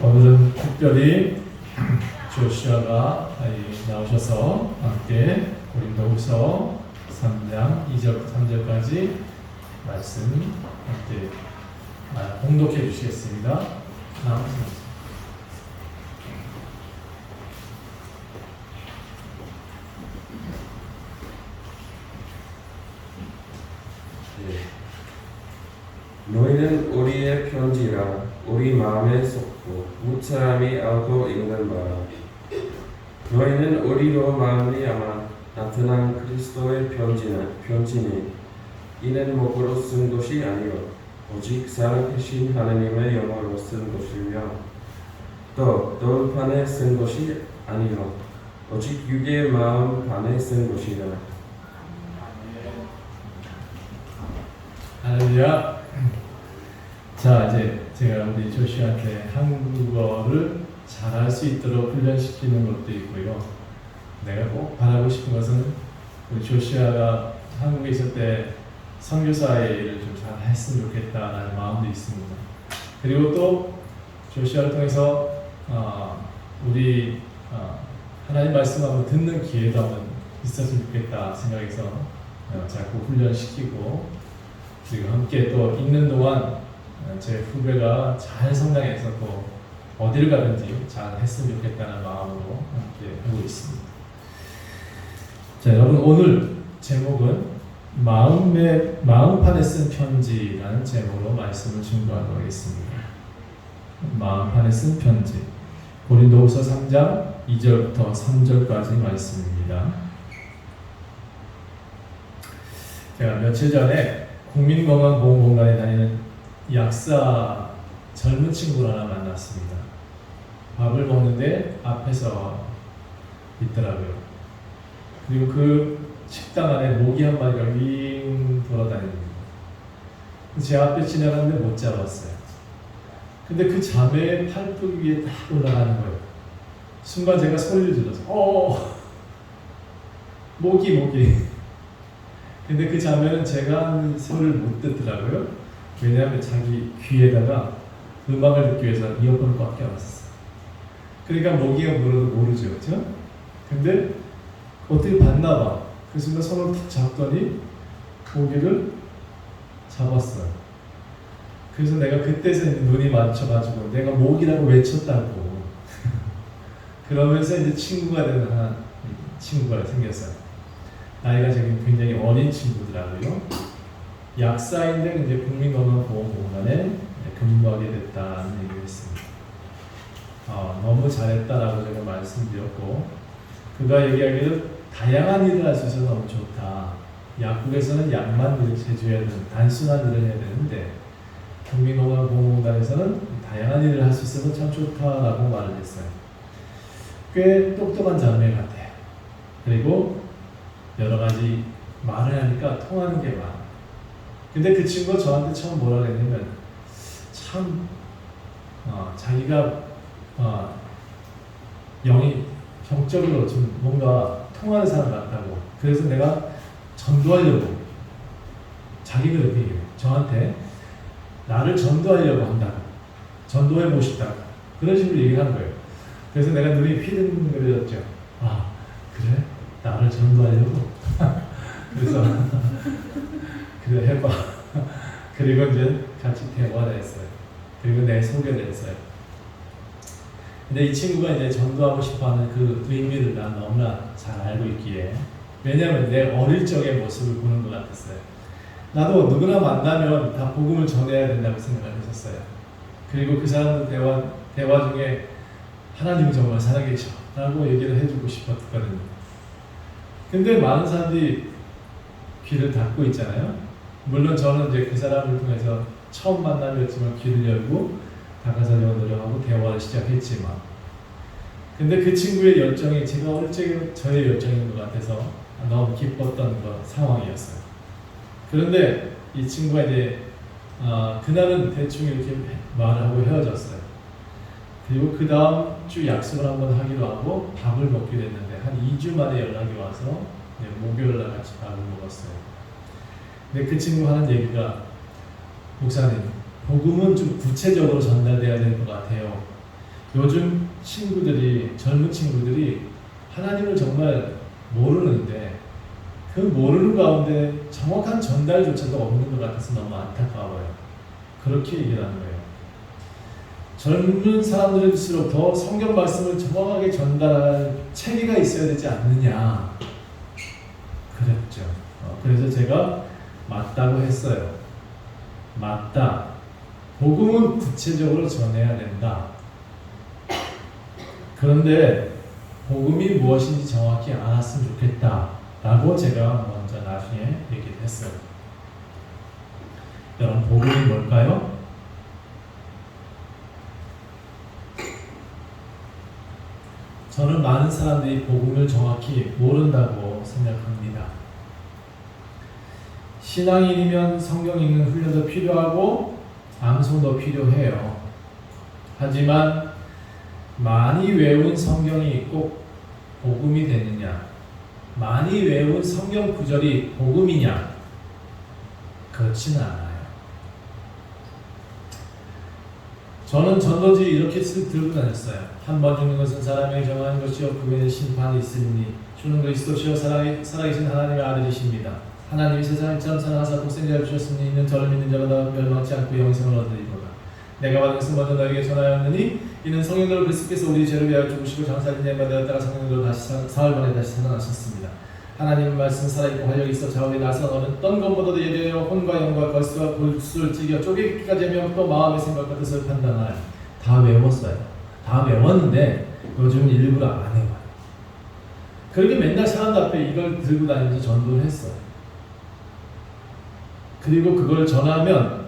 오늘은 특별히 조슈아가 나오셔서 함께 고린도후서 3장 2절부터 3절까지 말씀 함께 봉독해 주시겠습니다. 너희는 우리의 편지라 우리 마음에 쏟고 무사람이 알고 읽는 바라. 너희는 우리로 말미암아 나타난 그리스도의 편지니 이는 목으로 쓴 것이 아니요 오직 살아계신 하나님의 영어로 쓴 것이며 또 돌판에 쓴 것이 아니요 오직 육의 마음 판에 쓴 것이라. 할렐루야. 자, 이제 제가 우리 조슈아한테 한국어를 잘할 수 있도록 훈련시키는 것도 있고요. 내가 꼭 바라고 싶은 것은 우리 조슈아가 한국에 있을 때 선교사의 일을 좀 잘 했으면 좋겠다라는 마음도 있습니다. 그리고 또 조슈아를 통해서 우리 하나님 말씀 한번 듣는 기회도 한번 있었으면 좋겠다 생각해서 자꾸 훈련시키고, 그리고 함께 또 읽는 동안 제 후배가 잘 성장해서 또 어디를 가든지 잘 했으면 좋겠다는 마음으로 함께 하고 있습니다. 자, 여러분, 오늘 제목은 마음판에 쓴 편지라는 제목으로 말씀을 증거하도록 하겠습니다. 마음판에 쓴 편지, 고린도후서 3장 2절부터 3절까지 말씀입니다. 제가 며칠 전에 국민건강보험공단에 다니는 약사 젊은 친구를 하나 만났습니다. 밥을 먹는데 앞에서 있더라고요. 그리고 그 식당 안에 모기 한 마리가 윙 돌아다닙니다. 제 앞에 지나갔는데 못 잡았어요. 근데 그 자매의 팔뚝 위에 딱 올라가는 거예요. 순간 제가 소리를 질러서 모기. 근데 그 자매는 제가 하는 소리를 못 듣더라고요. 왜냐하면 자기 귀에다가 음악을 듣기 위해서 이어폰을 꽉 껴놨었어요. 그러니까 모기가 물어도 모르죠, 그렇죠? 근데 어떻게 봤나 봐. 그 순간 손을 툭 잡더니 모기를 잡았어요. 그래서 내가 그때서 눈이 맞춰가지고 내가 모기라고 외쳤다고. 그러면서 이제 친구가 되는 친구가 생겼어요. 나이가 지금 굉장히 어린 친구더라고요. 약사인데 이제 국민건강보험공단에 근무하게 됐다는 얘기를 했습니다. 너무 잘했다라고 제가 말씀드렸고, 그가 얘기하기를 다양한 일을 할 수 있어서 너무 좋다. 약국에서는 약만 해줘야 되는 단순한 일을 해야 되는데 국민건강보험공단에서는 다양한 일을 할 수 있어서 참 좋다라고 말을 했어요. 꽤 똑똑한 자매 같아요. 그리고 여러 가지 말을 하니까 통하는 게 많아요. 근데 그 친구가 저한테 처음 뭐라 그랬냐면 참 자기가 영적으로 좀 뭔가 통하는 사람 같다고. 그래서 내가 전도하려고, 자기가 그렇게 얘기해요. 저한테 나를 전도하려고 한다고, 전도해보고 싶다고, 그런 식으로 얘기를 한 거예요. 그래서 내가 눈이 휘둥그레졌죠. 그래? 나를 전도하려고? 그래서 그래, 해봐. 그리고 이제 같이 대화를 했어요. 그리고 내 소개를 했어요. 근데 이 친구가 이제 전도하고 싶어하는 그 의미를 난 너무나 잘 알고 있기에, 왜냐하면 내 어릴 적의 모습을 보는 것 같았어요. 나도 누구나 만나면 다 복음을 전해야 된다고 생각을 했었어요. 그리고 그 사람들 대화 중에 하나님 정말 살아계셔 라고 얘기를 해주고 싶었거든요. 근데 많은 사람들이 귀를 닫고 있잖아요. 물론 저는 이제 그 사람을 통해서 처음 만남이었지만 귀를 열고 다가서려고 노력하고 대화를 시작했지만, 근데 그 친구의 열정이 제가 어릴 적에 저의 열정인 것 같아서 너무 기뻤던 상황이었어요. 그런데 이 친구가 이제 그날은 대충 이렇게 말하고 헤어졌어요. 그리고 그 다음 주 약속을 한번 하기로 하고 밥을 먹기로 했는데 한 2주 만에 연락이 와서 목요일날 같이 밥을 먹었어요. 근데 그 친구 하는 얘기가, 목사님, 복음은 좀 구체적으로 전달돼야 될 것 같아요. 요즘 친구들이, 젊은 친구들이 하나님을 정말 모르는데 그 모르는 가운데 정확한 전달조차도 없는 것 같아서 너무 안타까워요. 그렇게 얘기를 하는 거예요. 젊은 사람들일수록 더 성경 말씀을 정확하게 전달할 체계가 있어야 되지 않느냐 그랬죠. 그래서 제가 맞다고 했어요. 맞다. 복음은 구체적으로 전해야 된다. 그런데 복음이 무엇인지 정확히 알았으면 좋겠다 라고 제가 먼저 나중에 얘기를 했어요. 여러분, 복음이 뭘까요? 저는 많은 사람들이 복음을 정확히 모른다고 생각합니다. 신앙인이면 성경 읽는 훈련도 필요하고 암송도 필요해요. 하지만 많이 외운 성경이 꼭 복음이 되느냐? 많이 외운 성경 구절이 복음이냐? 그렇지는 않아요. 저는 전도지 이렇게 들고 다녔어요. 한 번 죽는 것은 사람에게 정하는 것이요 그 후에는 심판이 있으니 주는 그리스도시요 살아계신 하나님의 아들이십니다. 하나님이 세상을 처럼 사랑하사 독생자를 주셨으니 이는 저를 믿는 자마다 멸망치 않고 영생을 얻으리로다. 내가 받은 것을 먼저 너에게 전하였느니 이는 성령으로 그리스도께서 우리 죄를 위하여 죽으시고 장사된 자가 되었다가 성령으로 다시 사흘 만에 다시 살아나셨습니다. 하나님의 말씀 살아있고 활력이 있어 좌우에 나서 어떤 것보다도 예리하여 혼과 영과 걸수와 골수를 찌겨 쪼개기까지 하며 또 마음의 생각과 뜻을 판단하여 다 외웠어요. 다 외웠는데 요즘은 일부러 안 해봐요. 그렇게 맨날 사람들 앞에 이걸 들고 다니면서 전도를 했어요. 그리고 그걸 전하면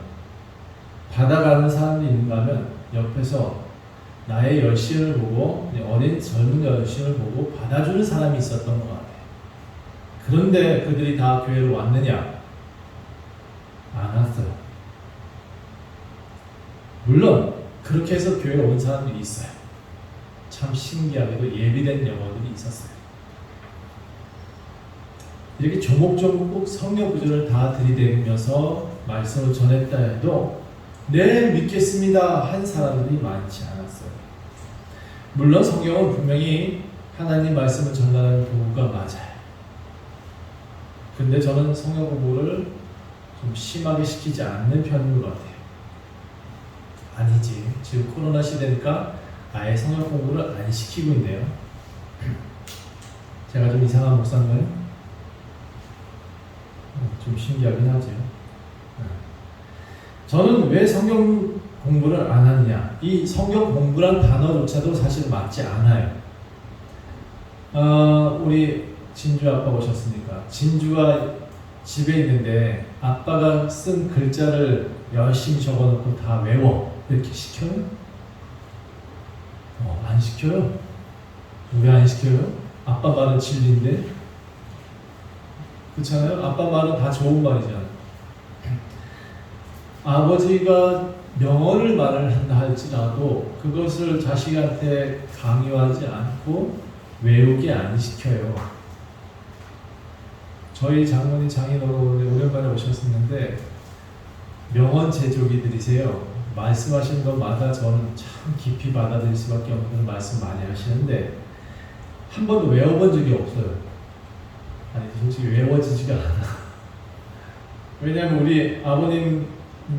받아가는 사람이 있는가 하면 옆에서 나의 열심을 보고 어린 젊은 열심을 보고 받아주는 사람이 있었던 것 같아요. 그런데 그들이 다 교회로 왔느냐? 안 왔어요. 물론 그렇게 해서 교회에 온 사람들이 있어요. 참 신기하게도 예비된 영혼들이 있었어요. 이렇게 조목조목 꼭 성경 구절을 다 들이대면서 말씀을 전했다 해도 네 믿겠습니다 한 사람들이 많지 않았어요. 물론 성경은 분명히 하나님 말씀을 전하는 도구가 맞아요. 근데 저는 성경 공부를 좀 심하게 시키지 않는 편인 것 같아요. 아니지, 지금 코로나 시대니까 아예 성경 공부를 안 시키고 있네요. 제가 좀 이상한 목사인가요? 좀 신기하긴 하죠. 저는 왜 성경 공부를 안 하느냐? 이 성경 공부란 단어조차도 사실 맞지 않아요. 우리 진주 아빠 오셨으니까 진주가 집에 있는데 아빠가 쓴 글자를 열심히 적어놓고 다 외워 이렇게 시켜요? 안 시켜요. 왜 안 시켜요? 아빠 말은 진리인데. 그렇잖아요. 아빠 말은 다 좋은 말이잖아요. 아버지가 명언을 말을 한다 할지라도 그것을 자식한테 강요하지 않고 외우게 안 시켜요. 저희 장모님 장인어른이 오랜만에 오셨었는데 명언 제조기들이세요. 말씀하시는 것마다 저는 참 깊이 받아들일 수밖에 없는 말씀 많이 하시는데 한 번도 외워본 적이 없어요. 아니 솔직히 외워지지가 않아. 왜냐하면 우리 아버님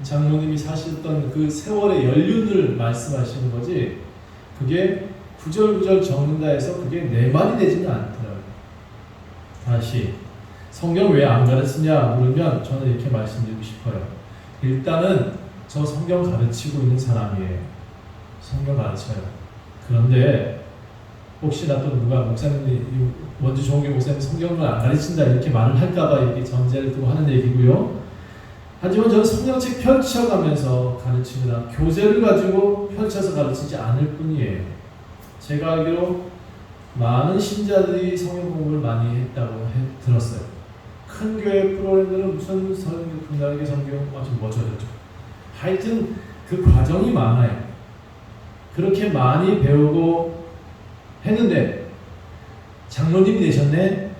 장모님이 사셨던 그 세월의 연륜을 말씀하시는 거지 그게 구절구절 적는다 해서 그게 내 말이 되지는 않더라고요. 다시 성경 왜 안 가르치냐 물으면 저는 이렇게 말씀드리고 싶어요. 일단은 저 성경 가르치고 있는 사람이에요. 성경 가르쳐요. 그런데 혹시나 또 누가 목사님이 원주 종교 목사님 성경을 안 가르친다 이렇게 말을 할까봐 이렇게 전제를 두고 하는 얘기고요. 하지만 저는 성경책 펼쳐가면서 가르치거나 교재를 가지고 펼쳐서 가르치지 않을 뿐이에요. 제가 알기로 많은 신자들이 성경 공부를 많이 했다고 들었어요. 큰 교회 프로그램들은 무슨 분야의 성경 뭐 저랬죠. 하여튼 그 과정이 많아요. 그렇게 많이 배우고 했는데 장로님이 되셨네.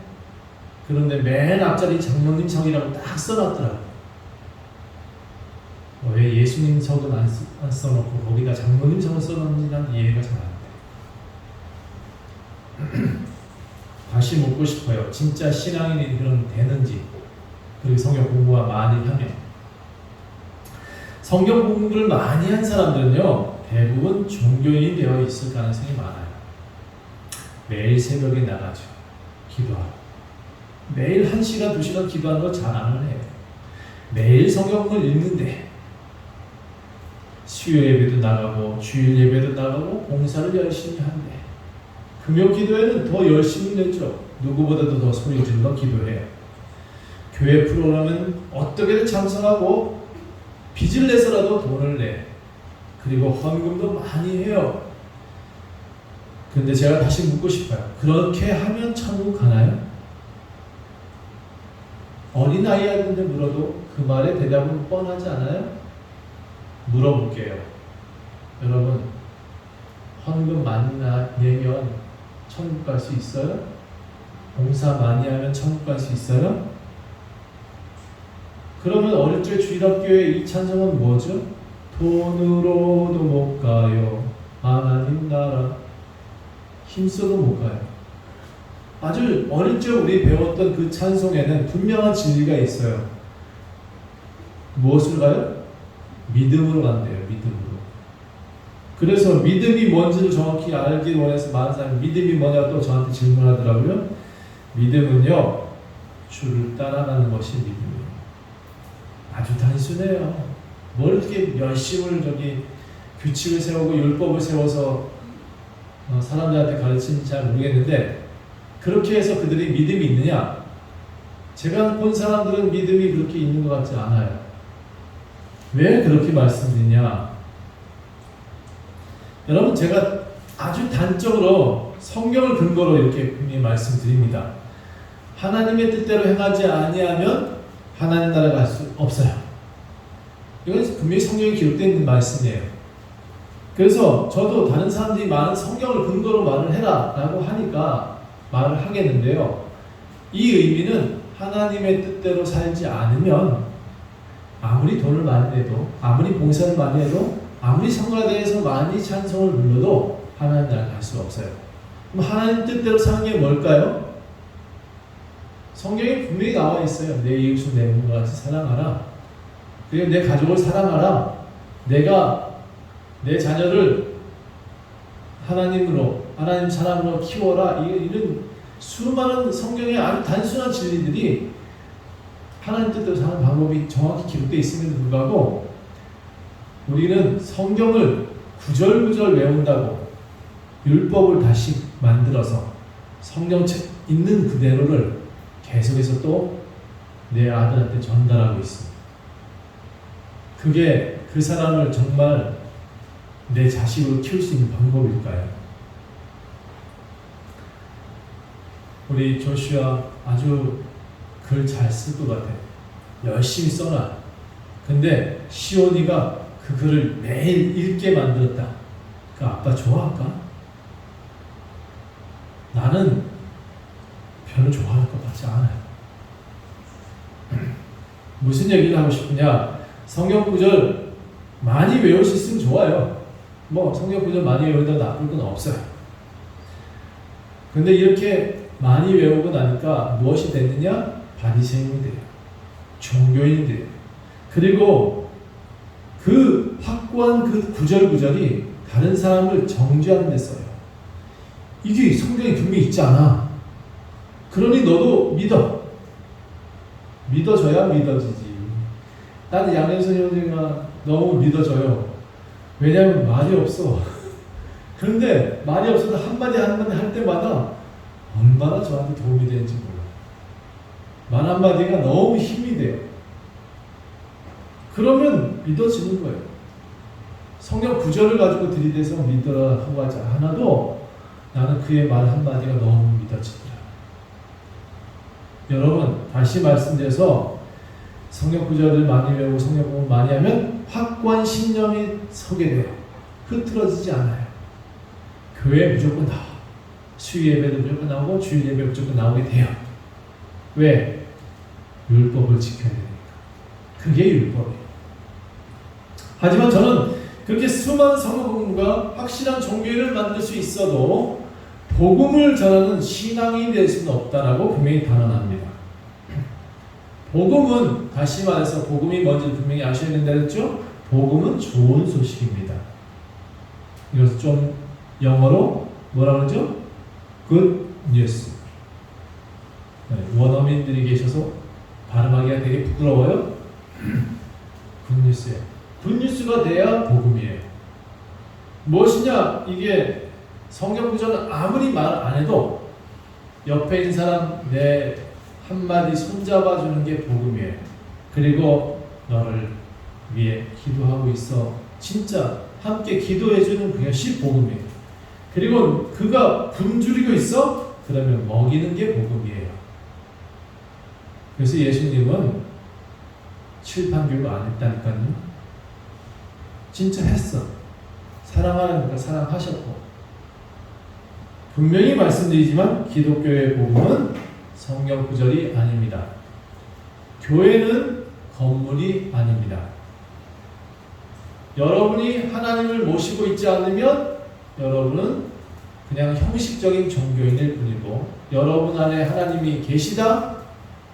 그런데 맨 앞자리 장로님 성이라고 딱 써놨더라고요. 왜 예수님 성은 안 써놓고 거기다 장로님 성을 써놓는지 난 이해가 잘 다시 묻고 싶어요. 진짜 신앙인이 그럼 되는지, 그리고 성경 공부가 많이 하면. 성경 공부를 많이 한 사람들은요, 대부분 종교인이 되어 있을 가능성이 많아요. 매일 새벽에 나가죠. 기도하고. 매일 1시간, 2시간 기도하는 거 자랑을 해요. 매일 성경을 읽는데, 수요 예배도 나가고, 주일 예배도 나가고, 봉사를 열심히 한대. 금요 기도회는 더 열심히 내죠. 누구보다도 더 소리 질러 기도해요. 교회 프로그램은 어떻게든 참석하고, 빚을 내서라도 돈을 내. 그리고 헌금도 많이 해요. 근데 제가 다시 묻고 싶어요. 그렇게 하면 천국 가나요? 어린아이한테 물어도 그 말의 대답은 뻔하지 않아요? 물어볼게요. 여러분, 헌금 많이 내면 천국 갈 수 있어요? 봉사 많이 하면 천국 갈 수 있어요? 그러면 어릴 적 주일학교의 이 찬송은 뭐죠? 돈으로도 못 가요. 하나님 나라. 힘써도 못 가요. 아주 어릴 적 우리 배웠던 그 찬송에는 분명한 진리가 있어요. 무엇을 가요? 믿음으로 간대요. 믿음으로. 그래서 믿음이 뭔지를 정확히 알기 원해서 많은 사람이 믿음이 뭐냐고 또 저한테 질문하더라고요. 믿음은요, 주를 따라가는 것이 믿음이에요. 아주 단순해요. 뭘 이렇게 열심을 규칙을 세우고 율법을 세워서 사람들한테 가르치는지 잘 모르겠는데, 그렇게 해서 그들이 믿음이 있느냐? 제가 본 사람들은 믿음이 그렇게 있는 것 같지 않아요. 왜 그렇게 말씀드리냐? 여러분, 제가 아주 단적으로 성경을 근거로 이렇게 분명히 말씀드립니다. 하나님의 뜻대로 행하지 아니하면 하나님 나라 갈 수 없어요. 이건 분명히 성경에 기록되어 있는 말씀이에요. 그래서 저도 다른 사람들이 많은 성경을 근거로 말을 해라 라고 하니까 말을 하겠는데요. 이 의미는 하나님의 뜻대로 살지 않으면 아무리 돈을 많이 내도, 아무리 봉사를 많이 해도, 아무리 성가대에서 많이 찬송을 불러도 하나님 나라 갈 수 없어요. 그럼 하나님 뜻대로 사는 게 뭘까요? 성경에 분명히 나와 있어요. 내 이웃을 내 몸과 같이 사랑하라. 그리고 내 가족을 사랑하라. 내가 내 자녀를 하나님으로, 하나님 사람으로 키워라. 이런 수많은 성경의 아주 단순한 진리들이 하나님 뜻대로 사는 방법이 정확히 기록되어 있음에도 불구하고 우리는 성경을 구절구절 외운다고 율법을 다시 만들어서 성경책 있는 그대로를 계속해서 또 내 아들한테 전달하고 있습니다. 그게 그 사람을 정말 내 자식으로 키울 수 있는 방법일까요? 우리 조슈아 아주 글 잘 쓸 것 같아요. 열심히 써놔. 근데 시온이가 그 글을 매일 읽게 만들었다. 그 아빠 좋아할까? 나는 별로 좋아할 것 같지 않아요. 무슨 얘기를 하고 싶으냐? 성경 구절 많이 외울 수 있으면 좋아요. 뭐 성경 구절 많이 외우다 나쁠 건 없어요. 근데 이렇게 많이 외우고 나니까 무엇이 됐느냐? 바리새인이 돼요. 종교인이 돼요. 그리고 그 확고한 그 구절구절이 다른 사람을 정죄하는 데 써요. 이게 성경에 분명히 있지 않아. 그러니 너도 믿어. 믿어줘야 믿어지지. 나는 양현선 형제가 너무 믿어져요. 왜냐하면 말이 없어. 그런데 말이 없어도 한마디 한마디 할 때마다 얼마나 저한테 도움이 되는지 몰라요. 말 한마디가 너무 힘이 돼요. 그러면 믿어지는 거예요. 성경 구절을 가지고 들이대서 믿어라 하고 하지 않아도 나는 그의 말 한마디가 너무 믿어지더라. 여러분, 다시 말씀드려서 성경 구절을 많이 외우고 성경 공부 많이 하면 확고한 신념이 서게 돼요. 흐트러지지 않아요. 교회에 무조건 나와. 수요 예배도 무조건 나오고 주일 예배 무조건 나오게 돼요. 왜? 율법을 지켜야 되니까. 그게 율법이에요. 하지만 저는 그렇게 수많은 성경 공부가 확실한 종교를 만들 수 있어도 복음을 전하는 신앙이 될 수는 없다라고 분명히 단언합니다. 복음은, 다시 말해서 복음이 뭔지 분명히 아셔야 된다 했죠? 복음은 좋은 소식입니다. 이것을 좀 영어로 뭐라 그러죠? Good news. 원어민들이 계셔서 발음하기가 되게 부끄러워요. 굿뉴스예요. 굿뉴스가 돼야 복음이에요. 무엇이냐? 이게 성경 구절은 아무리 말 안 해도 옆에 있는 사람 내 한마디 손잡아 주는 게 복음이에요. 그리고 너를 위해 기도하고 있어. 진짜 함께 기도해 주는 그것이 복음이에요. 그리고 그가 굶주리고 있어? 그러면 먹이는 게 복음이에요. 그래서 예수님은 칠판교육 안 했다니까요. 진짜 했어. 사랑하는 분과 사랑하셨고. 분명히 말씀드리지만 기독교의 복음은 성경 구절이 아닙니다. 교회는 건물이 아닙니다. 여러분이 하나님을 모시고 있지 않으면 여러분은 그냥 형식적인 종교인일 뿐이고, 여러분 안에 하나님이 계시다?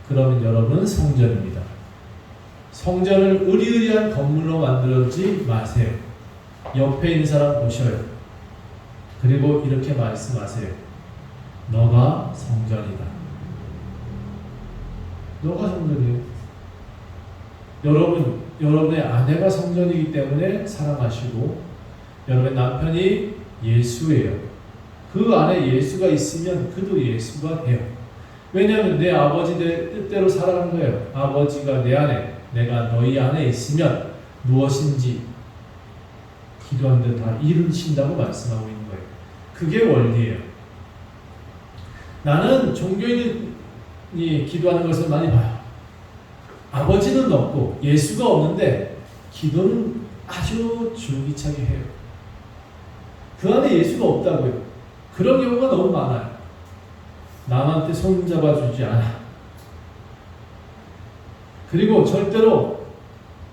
그러면 여러분은 성전입니다. 성전을 의리의리한 건물로 만들지 마세요. 옆에 있는 사람 보셔요. 그리고 이렇게 말씀하세요. 너가 성전이다. 너가 성전이에요. 여러분의 아내가 성전이기 때문에 사랑하시고, 여러분의 남편이 예수예요. 그 안에 예수가 있으면 그도 예수가 돼요. 왜냐하면 내 아버지 내 뜻대로 살아가는 거예요. 아버지가 내 안에, 내가 너희 안에 있으면 무엇인지 기도하는 데 다 이루신다고 말씀하고 있는 거예요. 그게 원리예요. 나는 종교인이 기도하는 것을 많이 봐요. 아버지는 없고 예수가 없는데 기도는 아주 줄기차게 해요. 그 안에 예수가 없다고요. 그런 경우가 너무 많아요. 남한테 손 잡아주지 않아. 그리고 절대로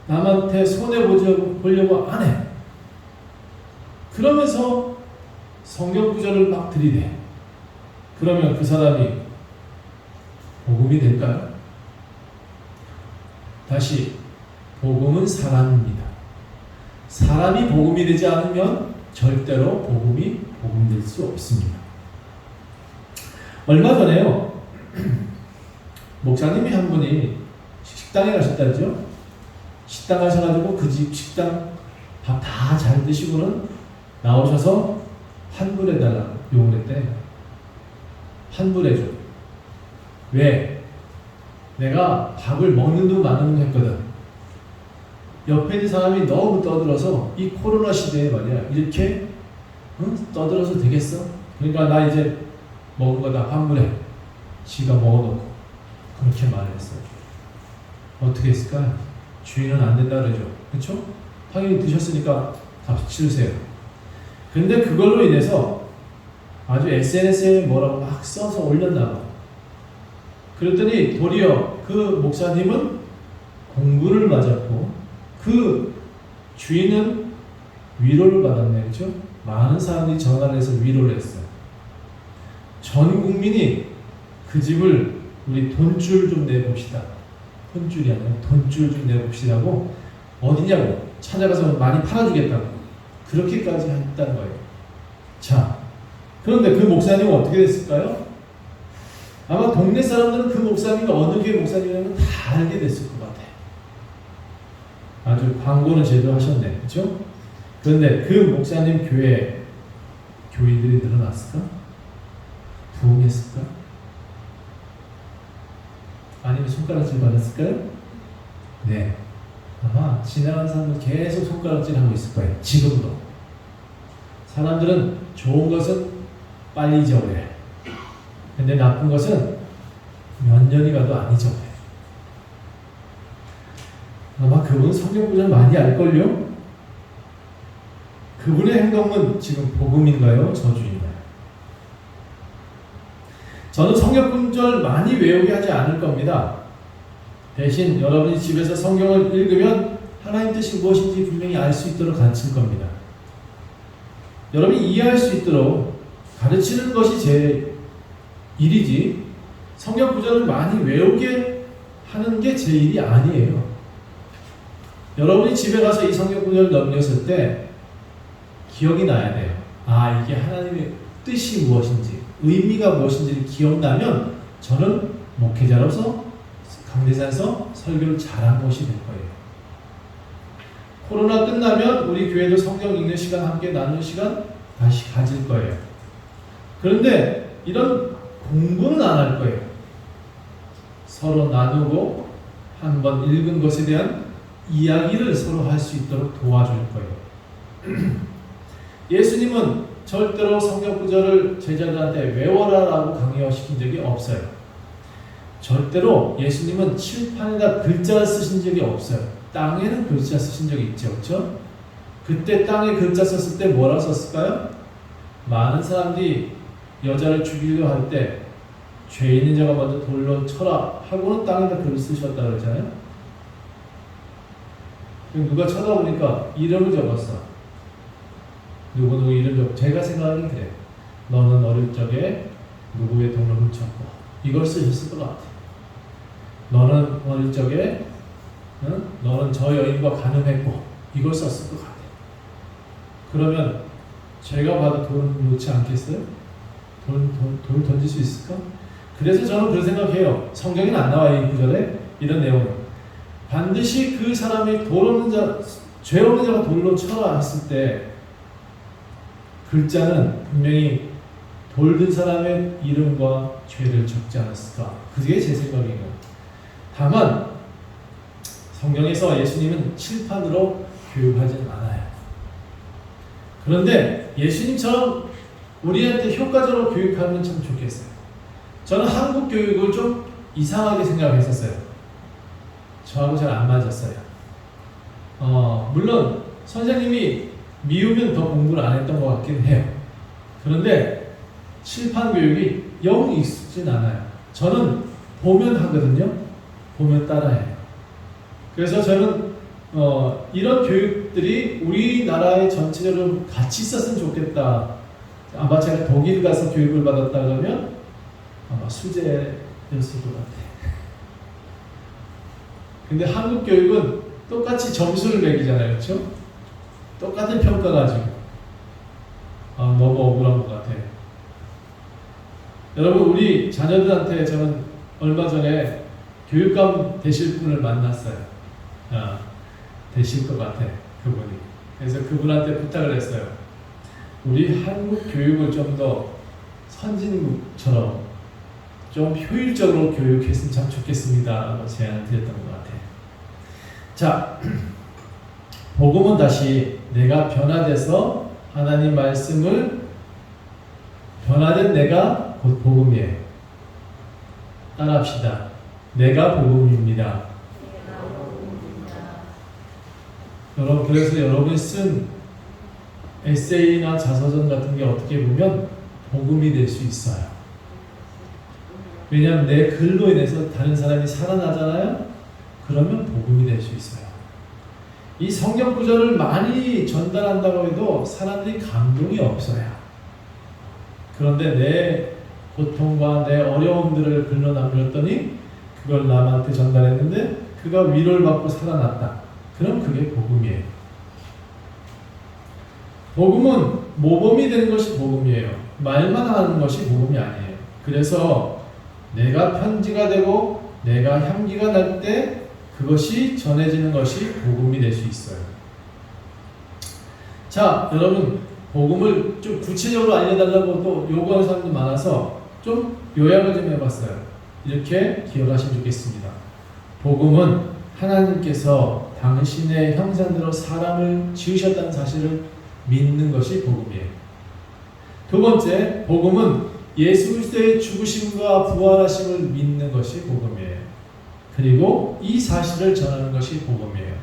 남한테 손해보려고 안 해. 그러면서 성경 구절을 막 들이대. 그러면 그 사람이 복음이 될까요? 다시, 복음은 사람입니다. 사람이 복음이 되지 않으면 절대로 복음이 복음될 수 없습니다. 얼마 전에요, 목사님이 한 분이 식당에 가셨다죠? 식당 가셔가지고 그 집 식당 밥 다 잘 드시고는 나오셔서 환불해달라고 요구를 했대. 환불해줘. 왜? 내가 밥을 먹는 둥 마는 둥 했거든. 옆에 있는 사람이 너무 떠들어서 이 코로나 시대에 말이야, 이렇게 떠들어서 되겠어? 그러니까 나 이제 먹은 거 다 환불해. 지가 먹어놓고. 그렇게 말을 했어요. 어떻게 했을까? 주인은 안 된다 그러죠. 그렇죠? 당연히 드셨으니까 값 치르세요. 근데 그걸로 인해서 아주 SNS에 뭐라고 막 써서 올렸나 봐. 그랬더니 도리어 그 목사님은 공구를 맞았고 그 주인은 위로를 받았네. 그렇죠? 많은 사람들이 전화를 해서 위로를 했어요. 전 국민이 그 집을 우리 돈줄 좀 내봅시다. 돈줄이 아니라 돈줄 좀 내봅시다고 어디냐고 찾아가서 많이 팔아주겠다고 그렇게까지 했다는 거예요. 자, 그런데 그 목사님은 어떻게 됐을까요? 아마 동네 사람들은 그 목사님이 어느 교회 목사님이라면 다 알게 됐을 것 같아요. 아주 광고는 제대로 하셨네. 그렇죠? 그런데 그 목사님 교회에 교인들이 늘어났을까? 부흥했을까? 아니면 손가락질 받았을까요? 네. 아마 지나가는 사람들 계속 손가락질 하고 있을 거예요. 지금도. 사람들은 좋은 것은 빨리 잊어버려요. 근데 나쁜 것은 몇 년이 가도 안 잊어버려요. 아마 그분은 성경 구절 많이 알걸요? 그분의 행동은 지금 복음인가요? 저주인가요? 저는 성경 구절 많이 외우게 하지 않을 겁니다. 대신 여러분이 집에서 성경을 읽으면 하나님 뜻이 무엇인지 분명히 알 수 있도록 가르칠 겁니다. 여러분이 이해할 수 있도록 가르치는 것이 제 일이지 성경 구절을 많이 외우게 하는 게 제 일이 아니에요. 여러분이 집에 가서 이 성경 구절을 넘겼을 때 기억이 나야 돼요. 아, 이게 하나님의 뜻이 무엇인지, 의미가 무엇인지 기억나면 저는 목회자로서 강대산에서 설교를 잘한 것이 될 거예요. 코로나 끝나면 우리 교회도 성경 읽는 시간, 함께 나누는 시간 다시 가질 거예요. 그런데 이런 공부는 안 할 거예요. 서로 나누고 한번 읽은 것에 대한 이야기를 서로 할 수 있도록 도와줄 거예요. 예수님은 절대로 성경 구절을 제자들한테 외워라라고 강요시킨 적이 없어요. 절대로 예수님은 칠판에다 글자를 쓰신 적이 없어요. 땅에는 글자 쓰신 적이 있죠. 그렇죠? 그때 땅에 글자 썼을 때 뭐라고 썼을까요? 많은 사람들이 여자를 죽이려 할 때 죄 있는 자가 먼저 돌로 쳐라 하고는 땅에다 글을 쓰셨다 그러잖아요. 누가 쳐다보니까 이름을 적었어. 누구 이름 적. 제가 생각하기 그래. 너는 어릴 적에 누구의 돈을 훔쳤고 이걸 쓰셨을 것 같아. 너는 어릴 적에 너는 저 여인과 간음했고 이걸 썼을 것 같아. 그러면 제가 봐도 돈 놓지 않겠어요? 돈 던질 수 있을까? 그래서 저는 그런 생각해요. 성경에는 안 나와요. 이 구절에 이런 내용은 반드시 그 사람이 돌 없는 자, 죄 없는 자가 돌로 쳐라 했을 때 글자는 분명히 돌든 사람의 이름과 죄를 적지 않았을까? 그게 제 생각이에요. 다만 성경에서 예수님은 칠판으로 교육하지는 않아요. 그런데 예수님처럼 우리한테 효과적으로 교육하면 참 좋겠어요. 저는 한국 교육을 좀 이상하게 생각했었어요. 저하고 잘 안 맞았어요. 물론 선생님이 미우면 더 공부를 안 했던 것 같긴 해요. 그런데 칠판 교육이 영 익숙진 않아요. 저는 보면 하거든요. 보면 따라해요. 그래서 저는 이런 교육들이 우리나라에 전체적으로 같이 있었으면 좋겠다. 아마 제가 독일 가서 교육을 받았다 그러면 아마 수재였을 것 같아요. 근데 한국 교육은 똑같이 점수를 매기잖아요. 그렇죠? 똑같은 평가 가지고 너무 억울한 것 같아요. 여러분 우리 자녀들한테 저는 얼마 전에 교육감 되실 분을 만났어요. 되실 것 같아 그분이. 그래서 그분한테 부탁을 했어요. 우리 한국 교육을 좀 더 선진국처럼 좀 효율적으로 교육했으면 참 좋겠습니다 라고 제안을 드렸던 것 같아요. 자, 복음은 다시 내가 변화돼서 하나님 말씀을 변화된 내가 곧 복음이에요. 따라합시다. 내가 복음입니다. 여러분, 그래서 여러분이 쓴 에세이나 자서전 같은 게 어떻게 보면 복음이 될 수 있어요. 왜냐하면 내 글로 인해서 다른 사람이 살아나잖아요. 그러면 복음이 될 수 있어요. 이 성경 구절을 많이 전달한다고 해도 사람들이 감동이 없어요. 그런데 내 고통과 내 어려움들을 글로 남겼더니 그걸 남한테 전달했는데 그가 위로를 받고 살아났다. 그럼 그게 복음이에요. 복음은 모범이 되는 것이 복음이에요. 말만 하는 것이 복음이 아니에요. 그래서 내가 편지가 되고 내가 향기가 날 때 그것이 전해지는 것이 복음이 될 수 있어요. 자, 여러분 복음을 좀 구체적으로 알려달라고 또 요구하는 사람들이 많아서 좀 요약을 좀 해봤어요. 이렇게 기억하시면 좋겠습니다. 복음은 하나님께서 당신의 형상대로 사람을 지으셨다는 사실을 믿는 것이 복음이에요. 두 번째, 복음은 예수 그리스도의 죽으심과 부활하심을 믿는 것이 복음이에요. 그리고 이 사실을 전하는 것이 복음이에요.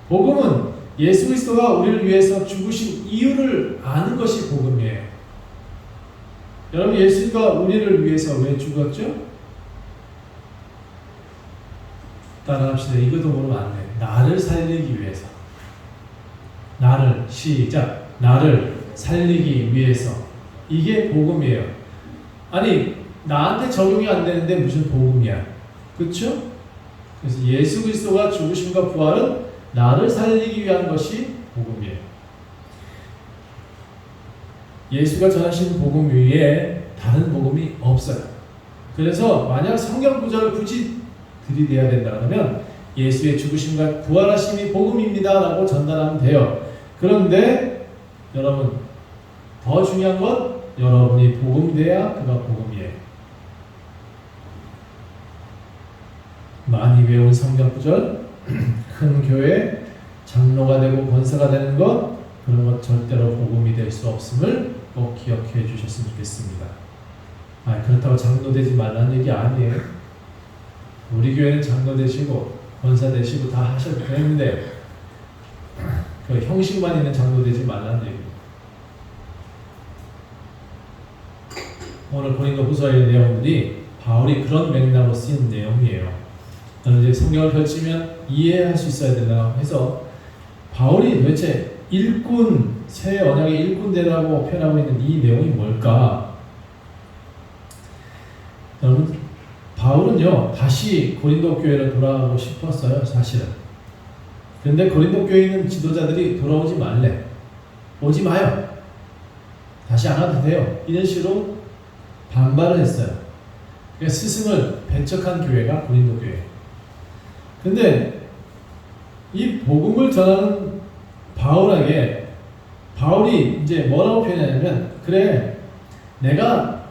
복음은 예수 그리스도가 우리를 위해서 죽으신 이유를 아는 것이 복음이에요. 여러분, 예수가 우리를 위해서 왜 죽었죠? 따라합시다. 이것도 모르면 안 돼요. 나를 살리기 위해서. 나를, 시작. 나를 살리기 위해서. 이게 복음이에요. 아니 나한테 적용이 안 되는데 무슨 복음이야. 그렇죠? 그래서 예수 그리스도가 죽으심과 부활은 나를 살리기 위한 것이 복음이에요. 예수가 전하신 복음 위에 다른 복음이 없어요. 그래서 만약 성경 구절을 굳이 들이대야 된다 그러면 예수의 죽으심과 부활하심이 복음입니다 라고 전달하면 돼요. 그런데 여러분 더 중요한 건 여러분이 복음이 돼야 그가 복음이에요. 많이 외운 성경 구절, 큰 교회, 장로가 되고 권사가 되는 것, 그런 것 절대로 복음이 될 수 없음을 꼭 기억해 주셨으면 좋겠습니다. 그렇다고 장로 되지 말라는 얘기 아니에요. 우리 교회는 장로 되시고 권사 되시고 다 하셔도 되는데 그 형식만 있는 장로 되지 말라는 얘기예요. 오늘 고린도 후서의 내용들이 바울이 그런 맥락으로 쓰인 내용이에요. 저는 이제 성경을 펼치면 이해할 수 있어야 된다고 해서 바울이 도대체 일꾼, 새 언약의 일꾼되라고 표현하고 있는 이 내용이 뭘까? 여러분, 바울은요 다시 고린도 교회로 돌아가고 싶었어요, 사실은. 그런데 고린도 교회에 있는 지도자들이 돌아오지 말래, 오지 마요, 다시 안 와도 돼요, 이런 식으로 반발을 했어요. 그러니까 스승을 배척한 교회가 고린도 교회. 근데 이 복음을 전하는 바울에게 바울이 이제 뭐라고 표현하냐면, 그래 내가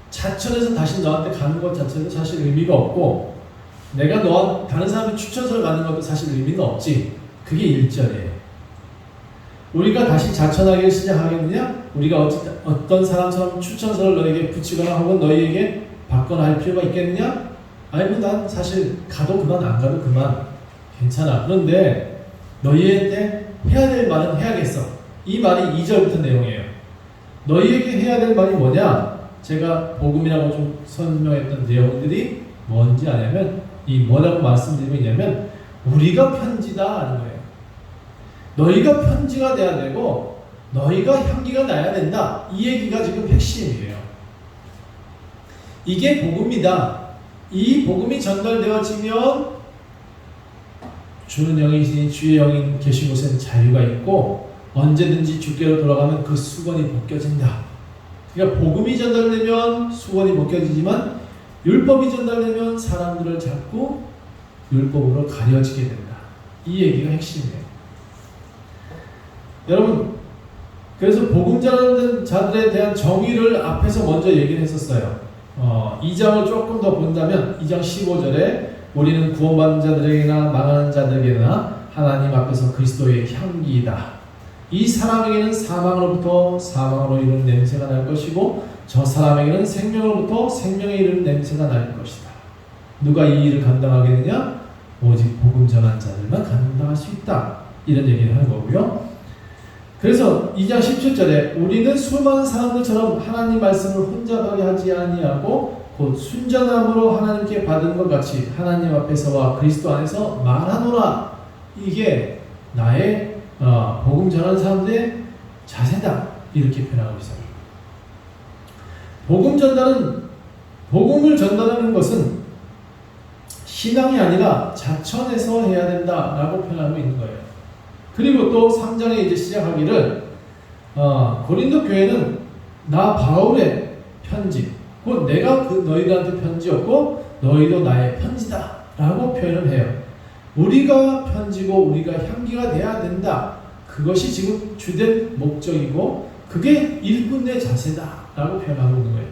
자천해서 다시 너한테 가는 것 자체도 사실 의미가 없고, 내가 너와 다른 사람이 추천서를 가는 것도 사실 의미는 없지. 그게 1절이에요. 우리가 다시 자천하기를 시작하겠느냐? 우리가 어떤 사람처럼 추천서를 너에게 붙이거나 혹은 너희에게 받거나 할 필요가 있겠느냐? 아니면 난 사실 가도 그만 안 가도 그만 괜찮아. 그런데 너희한테 해야 될 말은 해야겠어. 이 말이 2절부터 내용이에요. 너희에게 해야 될 말이 뭐냐? 제가 복음이라고 좀 설명했던 내용들이 뭔지 아냐면, 이 뭐라고 말씀드리고 있냐면 우리가 편지다 하는 거예요. 너희가 편지가 돼야 되고 너희가 향기가 나야 된다. 이 얘기가 지금 핵심이에요. 이게 복음이다. 이 복음이 전달되어지면 주는 영이시니 주의 영이 계신 곳에는 자유가 있고 언제든지 주께로 돌아가면 그 수건이 벗겨진다. 그러니까 복음이 전달되면 수건이 벗겨지지만 율법이 전달되면 사람들을 자꾸 율법으로 가려지게 된다. 이 얘기가 핵심이에요. 여러분, 그래서 복음 전하는 자들에 대한 정의를 앞에서 먼저 얘기를 했었어요. 2장을 조금 더 본다면 2장 15절에 우리는 구원받은 자들에게나 망하는 자들에게나 하나님 앞에서 그리스도의 향기이다. 이 사람에게는 사망으로부터 사망으로 이르는 냄새가 날 것이고 저 사람에게는 생명으로부터 생명에 이르는 냄새가 날 것이다. 누가 이 일을 감당하겠느냐? 오직 복음 전한 자들만 감당할 수 있다. 이런 얘기를 하는 거고요. 그래서 2장 17절에 우리는 수많은 사람들처럼 하나님 말씀을 혼잡하게 하지 아니하고 곧 순전함으로 하나님께 받은 것 같이 하나님 앞에서와 그리스도 안에서 말하노라. 이게 나의 복음 전하는 사람들의 자세다. 이렇게 표현하고 있어요. 복음을 전달하는 것은 신앙이 아니라 자천해서 해야 된다라고 표현하고 있는 거예요. 그리고 또 3장에 이제 시작하기를 고린도 교회는 나 바울의 편지, 곧 내가 그 너희들한테 편지였고 너희도 나의 편지다 라고 표현을 해요. 우리가 편지고 우리가 향기가 돼야 된다. 그것이 지금 주된 목적이고 그게 일꾼의 자세다 라고 표현하고 있는 거예요.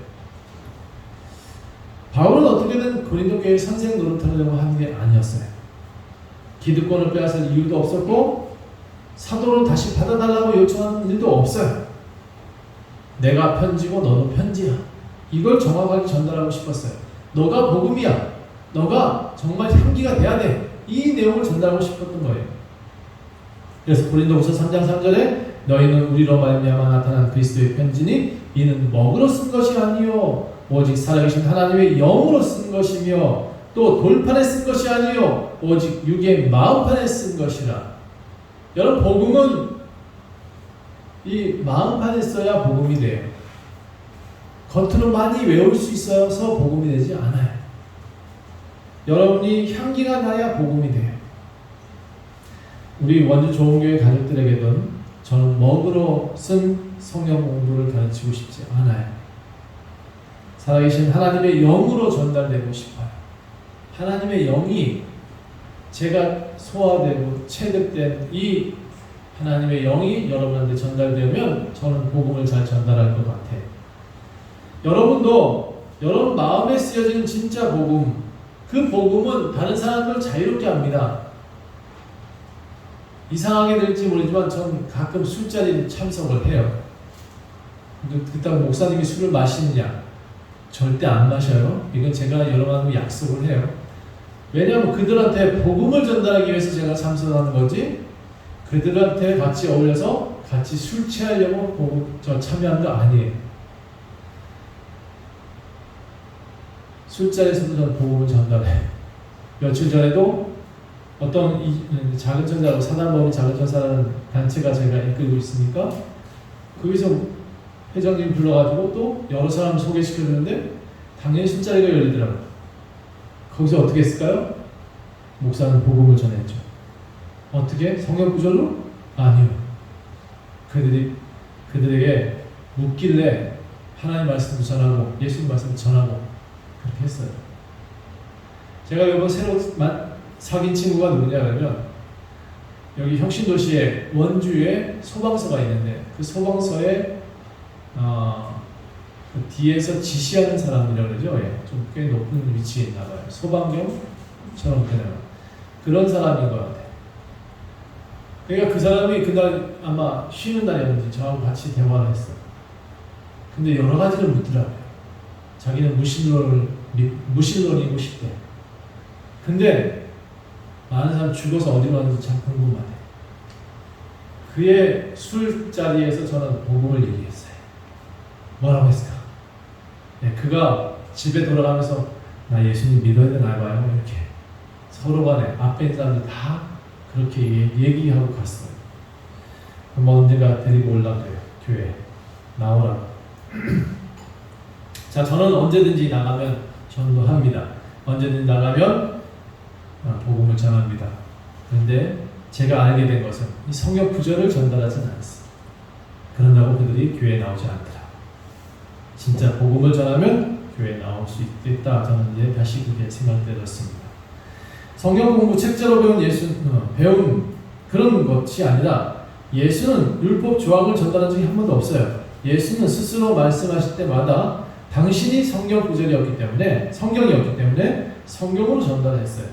바울은 어떻게든 고린도 교회의 선생 노릇하려고 하는 게 아니었어요. 기득권을 빼앗을 이유도 없었고 사도를 다시 받아달라고 요청하는 일도 없어요. 내가 편지고 너도 편지야. 이걸 정확하게 전달하고 싶었어요. 너가 복음이야. 너가 정말 향기가 돼야 돼. 이 내용을 전달하고 싶었던 거예요. 그래서 고린도후서 3장 3절에 너희는 우리로 말미암아 나타난 그리스도의 편지니 이는 먹으로 쓴 것이 아니요 오직 살아계신 하나님의 영으로 쓴 것이며 또 돌판에 쓴 것이 아니요 오직 육의 마음판에 쓴 것이라. 여러분, 복음은 이 마음판에 써야 복음이 돼요. 겉으로 많이 외울 수 있어서 복음이 되지 않아요. 여러분이 향기가 나야 복음이 돼요. 우리 원주 좋은교회 가족들에게는 저는 먹으로 쓴 성경 공부를 가르치고 싶지 않아요. 살아계신 하나님의 영으로 전달되고 싶어요. 하나님의 영이 제가 소화되고 체득된 이 하나님의 영이 여러분한테 전달되면 저는 복음을 잘 전달할 것 같아요. 여러분도 여러분 마음에 쓰여지는 진짜 복음, 그 복음은 다른 사람을 자유롭게 합니다. 이상하게 될지 모르지만 전 가끔 술자리에 참석을 해요. 그렇다고 목사님이 술을 마시느냐? 절대 안 마셔요. 이건 제가 여러분하고 약속을 해요. 왜냐하면 그들한테 복음을 전달하기 위해서 제가 참석하는 거지, 그들한테 같이 어울려서 같이 술 취하려고 참여한 거 아니에요. 술자리에서도 저는 복음을 전달해요. 며칠 전에도 어떤 작은 천사라고, 사단법인 작은 천사라는 단체가 제가 이끌고 있으니까 거기서 회장님 불러가지고 또 여러 사람 소개시켜주는데 당연히 술자리가 열리더라고요. 거기서 어떻게 했을까요? 목사는 복음을 전했죠. 어떻게? 성경 구절로? 아니요. 그들에게 묻길래 하나님 말씀을 전하고 예수님 말씀을 전하고 그렇게 했어요. 제가 이번 새로 사귄 친구가 누구냐 그러면 여기 혁신도시에 원주에 소방서가 있는데 그 소방서에 그 뒤에서 지시하는 사람이라고 그러죠. 예, 좀 꽤 높은 위치에 있나 봐요. 소방경처럼 되는 그런 사람인 것 같아요. 그러니까 그 사람이 그날 아마 쉬는 날이었는지 저하고 같이 대화를 했어요. 근데 여러 가지를 묻더라고요. 자기는 무신론이고 싶대. 근데 많은 사람 죽어서 어디로 가는지 참 궁금하대. 그의 술자리에서 저는 복음을 얘기했어요. 뭐라고 했을까? 네, 그가 집에 돌아가면서 나 예수님 믿어야 되나 봐요. 이렇게 서로 간에 앞에 있는 사람들 다 그렇게 얘기하고 갔어요. 한번 언젠가 데리고 올라가요. 교회에 나오라고. 자, 저는 언제든지 나가면 전도합니다. 언제든지 나가면 복음을 전합니다. 그런데 제가 알게 된 것은 이 성경 구절을 전달하지는 않습니다. 그런다고 그들이 교회에 나오지 않더라. 진짜 복음을 전하면 교회에 나올 수 있겠다. 저는 이제 다시 그렇게 생각되었습니다. 성경 공부 책자로 배운 그런 것이 아니라 예수는 율법 조항을 전달한 적이 한 번도 없어요. 예수는 스스로 말씀하실 때마다 당신이 성경이었기 때문에 성경으로 전달했어요.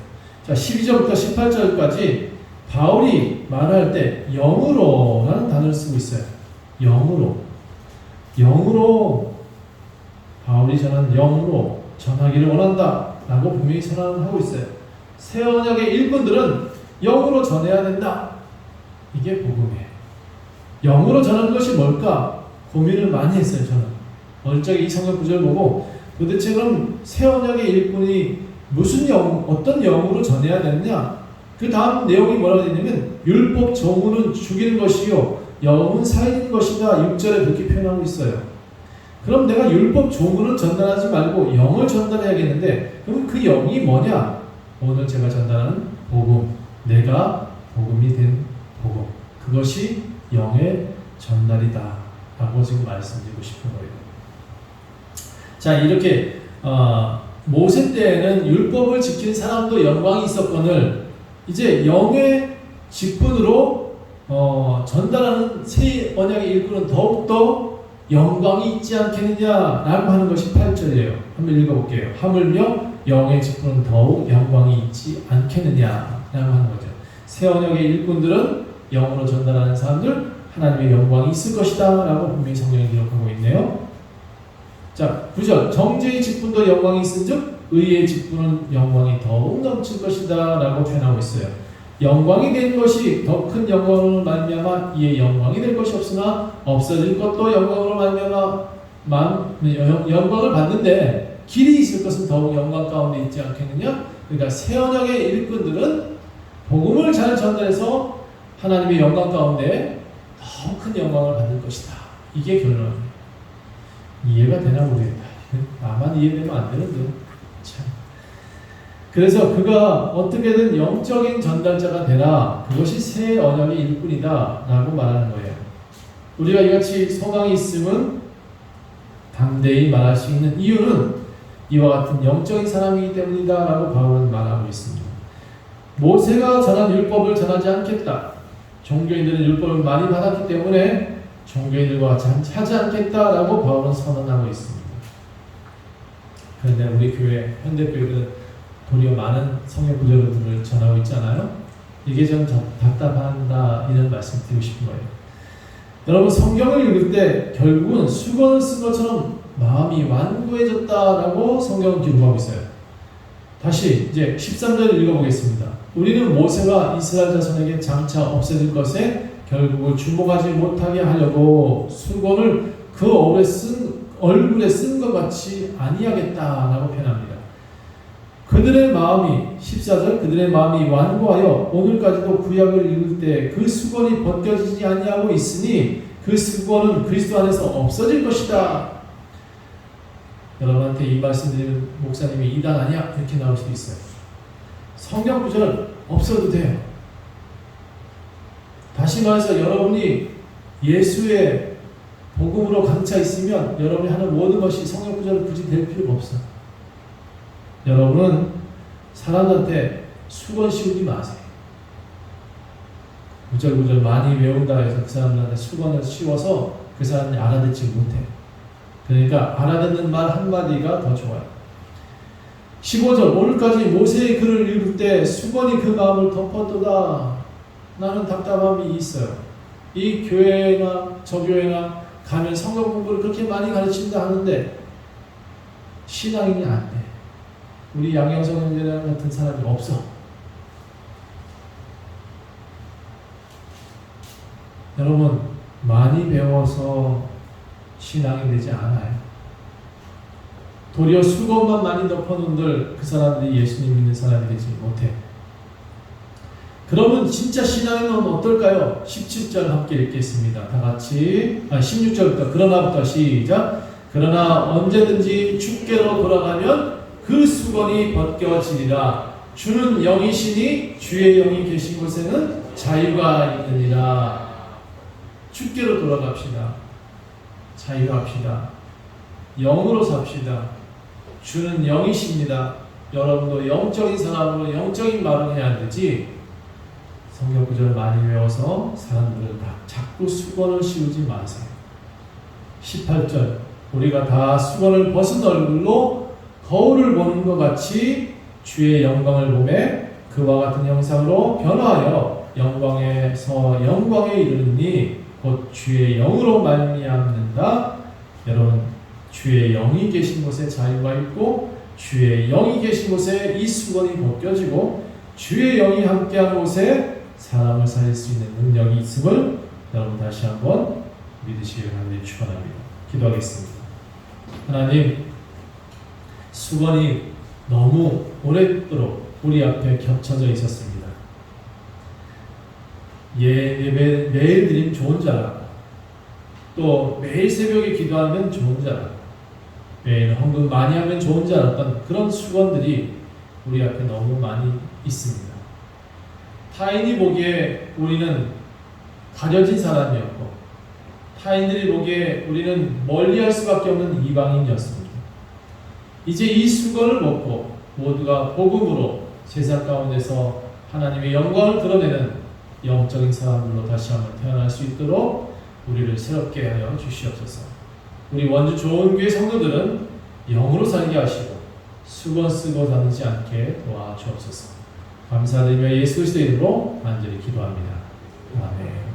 자, 12절부터 18절까지 바울이 말할 때 영으로라는 단어를 쓰고 있어요. 영으로 바울이 전한 영으로 전하기를 원한다 라고 분명히 선언하고 있어요. 새 언약의 일꾼들은 영으로 전해야 된다. 이게 복음이에요. 영으로 전하는 것이 뭘까? 고민을 많이 했어요. 저는 어릴 적에 이 성경 구절을 보고 도대체 그럼 새 언약의 일꾼이 어떤 영으로 전해야 되느냐? 그 다음 내용이 뭐라고 되냐면 율법 정우는 죽이는 것이요 영은 살리는 것이다. 6절에 그렇게 표현하고 있어요. 그럼 내가 율법 조문을 전달하지 말고 영을 전달해야겠는데 그럼 그 영이 뭐냐? 오늘 제가 전달하는 복음, 내가 복음이 된 복음, 그것이 영의 전달이다 라고 지금 말씀드리고 싶은 거예요. 자, 이렇게 모세 때에는 율법을 지키는 사람도 영광이 있었거늘 이제 영의 직분으로 전달하는 새 언약의 일꾼은 더욱더 영광이 있지 않겠느냐라고 하는 것이 8절이에요. 한번 읽어볼게요. 하물며 영의 직분은 더욱 영광이 있지 않겠느냐라고 하는 거죠. 새 언약의 일꾼들은 영으로 전달하는 사람들 하나님의 영광이 있을 것이다 라고 분명히 성경에 기록하고 있네요. 자, 9절 정죄의 직분도 영광이 있은즉 의의 직분은 영광이 더욱 넘칠 것이다 라고 표현하고 있어요. 영광이 된 것이 더 큰 영광으로 말미암아 이에 영광이 될 것이 없으나 없어질 것도 영광으로 말미암아 영광을 받는데 길이 있을 것은 더욱 영광 가운데 있지 않겠느냐? 그러니까 새 언약의 일꾼들은 복음을 잘 전달해서 하나님의 영광 가운데 더 큰 영광을 받을 것이다. 이게 결론이에요. 이해가 되나 모르겠다. 나만 이해되면 안 되는데. 참. 그래서 그가 어떻게든 영적인 전달자가 되라. 그것이 새 언약의 일뿐이다. 라고 말하는 거예요. 우리가 이같이 소망이 있음은 담대히 말할 수 있는 이유는 이와 같은 영적인 사람이기 때문이다. 라고 바울은 말하고 있습니다. 모세가 전한 율법을 전하지 않겠다. 종교인들은 율법을 많이 받았기 때문에 종교인들과 같이 하지 않겠다라고 바울은 선언하고 있습니다. 그런데 우리 교회, 현대교회는 도리어 많은 성경 구절들을 전하고 있잖아요. 이게 좀 답답한다 이런 말씀 드리고 싶은 거예요. 여러분 성경을 읽을 때 결국은 수건을 쓴 것처럼 마음이 완고해졌다라고 성경은 기록하고 있어요. 다시 이제 13절을 읽어보겠습니다. 우리는 모세가 이스라엘 자손에게 장차 없어질 것에 결국을 주목하지 못하게 하려고 수건을 그 얼굴에 쓴 것 같이 아니하겠다라고 표현합니다. 그들의 마음이 14절 그들의 마음이 완고하여 오늘까지도 구약을 읽을 때 그 수건이 벗겨지지 아니하고 있으니 그 수건은 그리스도 안에서 없어질 것이다. 여러분한테 이 말씀 드리는 목사님이 이단 아니야? 이렇게 나올 수도 있어요. 성경 구절 없어도 돼요. 다시 말해서 여러분이 예수의 복음으로 가득 차 있으면 여러분이 하는 모든 것이 성경 구절을 굳이 될 필요가 없어. 여러분은 사람한테 수건 씌우지 마세요. 구절구절 많이 외운다 해서 그 사람한테 수건을 씌워서 그 사람이 알아듣지 못해. 그러니까 알아듣는 말 한마디가 더 좋아요. 15절 오늘까지 모세의 글을 읽을 때 수건이 그 마음을 덮었도다. 나는 답답함이 있어요. 이 교회나 저 교회나 가면 성경 공부를 그렇게 많이 가르친다 하는데 신앙인이 안 돼. 우리 양영석 형제랑 같은 사람이 없어. 여러분 많이 배워서 신앙이 되지 않아요. 도리어 수건만 많이 덮어놓은들 그 사람들이 예수님 믿는 사람이 되지 못해. 그러면 진짜 신앙은 어떨까요? 17절 함께 읽겠습니다. 다 같이 16절부터 그러나부터 시작. 그러나 언제든지 주께로 돌아가면 그 수건이 벗겨지리라. 주는 영이시니 주의 영이 계신 곳에는 자유가 있느니라. 주께로 돌아갑시다. 자유합시다. 영으로 삽시다. 주는 영이십니다. 여러분도 영적인 사람으로 영적인 말을 해야 되지 성경 구절을 많이 외워서 사람들을 다 자꾸 수건을 씌우지 마세요. 18절 우리가 다 수건을 벗은 얼굴로 거울을 보는 것 같이 주의 영광을 보매 그와 같은 형상으로 변화하여 영광에서 영광에 이르니 곧 주의 영으로 말미암는다. 여러분 주의 영이 계신 곳에 자유가 있고 주의 영이 계신 곳에 이 수건이 벗겨지고 주의 영이 함께한 곳에 사람을 살릴 수 있는 능력이 있음을 여러분 다시 한번 믿으시길 간절히 축원합니다. 기도하겠습니다. 하나님 수건이 너무 오랫도록 우리 앞에 겹쳐져 있었습니다. 예배 매일 드림 좋은 줄 알았고 또 매일 새벽에 기도하면 좋은 줄 알았고 매일 헌금 많이 하면 좋은 줄 알았던 그런 수건들이 우리 앞에 너무 많이 있습니다. 타인이 보기에 우리는 가려진 사람이었고 타인들이 보기에 우리는 멀리할 수밖에 없는 이방인이었습니다. 이제 이 수건을 벗고 모두가 복음으로 세상 가운데서 하나님의 영광을 드러내는 영적인 사람들로 다시 한번 태어날 수 있도록 우리를 새롭게 하여 주시옵소서. 우리 원주 좋은교회 성도들은 영으로 살게 하시고 수건 쓰고 다니지 않게 도와주옵소서. 감사드리며 예수 그리스도의 이름으로 간절히 기도합니다. 아멘.